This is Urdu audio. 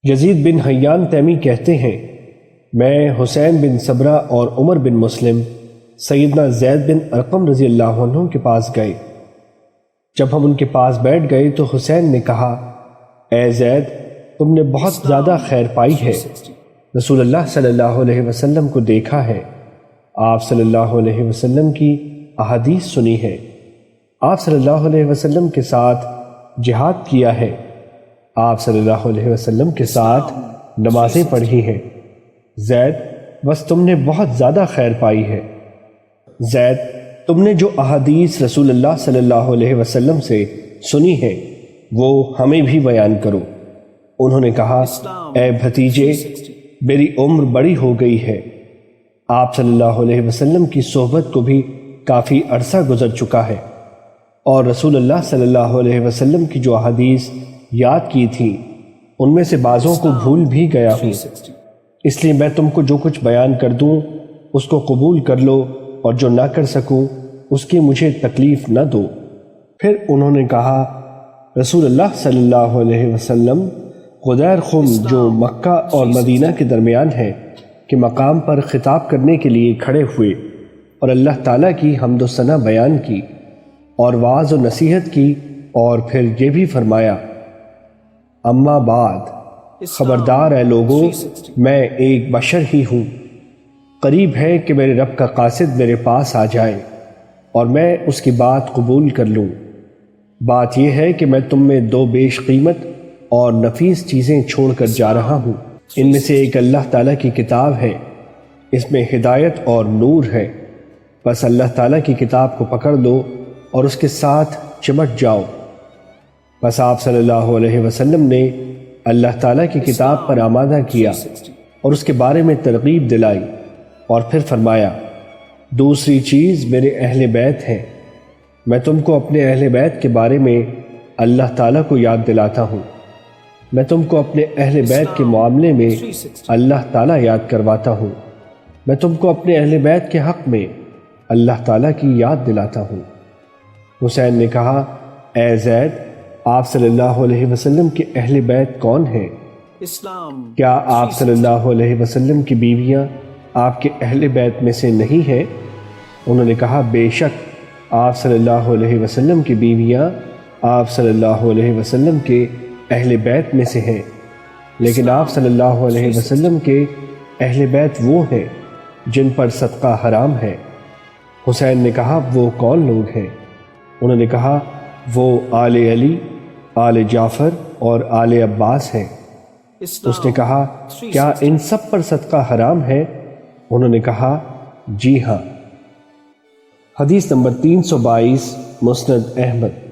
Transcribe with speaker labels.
Speaker 1: یزید بن حیان تیمی کہتے ہیں، میں حسین بن صبرہ اور عمر بن مسلم سیدنا زید بن ارقم رضی اللہ عنہ کے پاس گئے۔ جب ہم ان کے پاس بیٹھ گئے تو حسین نے کہا، اے زید، تم نے بہت زیادہ خیر پائی ہے، رسول اللہ صلی اللہ علیہ وسلم کو دیکھا ہے، آپ صلی اللہ علیہ وسلم کی احادیث سنی ہے، آپ صلی اللہ علیہ وسلم کے ساتھ جہاد کیا ہے، آپ صلی اللہ علیہ وسلم کے ساتھ نمازیں پڑھی ہیں۔ زید، بس تم نے بہت زیادہ خیر پائی ہے۔ زید، تم نے جو احادیث رسول اللہ صلی اللہ علیہ وسلم سے سنی ہے وہ ہمیں بھی بیان کرو۔ انہوں نے کہا، اے بھتیجے، میری عمر بڑی ہو گئی ہے، آپ صلی اللہ علیہ وسلم کی صحبت کو بھی کافی عرصہ گزر چکا ہے، اور رسول اللہ صلی اللہ علیہ وسلم کی جو احادیث یاد کی تھی ان میں سے بعضوں کو بھول بھی گیا ہوں، اس لیے میں تم کو جو کچھ بیان کر دوں اس کو قبول کر لو، اور جو نہ کر سکوں اس کی مجھے تکلیف نہ دو۔ پھر انہوں نے کہا، رسول اللہ صلی اللہ علیہ وسلم غدیر خم جو مکہ اور مدینہ کے درمیان ہے کہ مقام پر خطاب کرنے کے لیے کھڑے ہوئے اور اللہ تعالیٰ کی حمد و ثنا بیان کی اور وعظ و نصیحت کی، اور پھر یہ بھی فرمایا، اما بعد، خبردار اے لوگو، میں ایک بشر ہی ہوں، قریب ہے کہ میرے رب کا قاصد میرے پاس آ جائے اور میں اس کی بات قبول کر لوں۔ بات یہ ہے کہ میں تم میں دو بیش قیمت اور نفیس چیزیں چھوڑ کر جا رہا ہوں، ان میں سے ایک اللہ تعالیٰ کی کتاب ہے، اس میں ہدایت اور نور ہے، بس اللہ تعالیٰ کی کتاب کو پکڑ لو اور اس کے ساتھ چمٹ جاؤ۔ بس آپ صلی اللہ علیہ وسلم نے اللہ تعالیٰ کی کتاب پر آمادہ کیا اور اس کے بارے میں ترغیب دلائی، اور پھر فرمایا، دوسری چیز میرے اہل بیت ہیں، میں تم کو اپنے اہل بیت کے بارے میں اللہ تعالیٰ کو یاد دلاتا ہوں، میں تم کو اپنے اہل بیت کے معاملے میں اللہ تعالیٰ یاد کرواتا ہوں، میں تم کو اپنے اہل بیت کے حق میں اللہ تعالیٰ کی یاد دلاتا ہوں۔ حسین نے کہا، اے زید، آپ صلی اللہ علیہ وسلم کے اہل بیت کون ہیں؟ کیا آپ صلی اللہ علیہ وسلم کی بیویاں آپ کے اہل بیت میں سے نہیں ہیں؟ انہوں نے کہا، بے شک آپ صلی اللہ علیہ وسلم کی بیویاں آپ صلی اللہ علیہ وسلم کے اہل بیت میں سے ہیں، لیکن آپ صلی اللہ علیہ وسلم کے اہل بیت وہ ہیں جن پر صدقہ حرام ہے۔ حسین نے کہا، وہ کون لوگ ہیں؟ انہوں نے کہا، وہ آل علی، آل جعفر اور آل عباس ہیں۔ اس نے کہا، کیا ان سب پر صدقہ حرام ہے؟ انہوں نے کہا، جی ہاں۔ حدیث نمبر 322، مسند احمد۔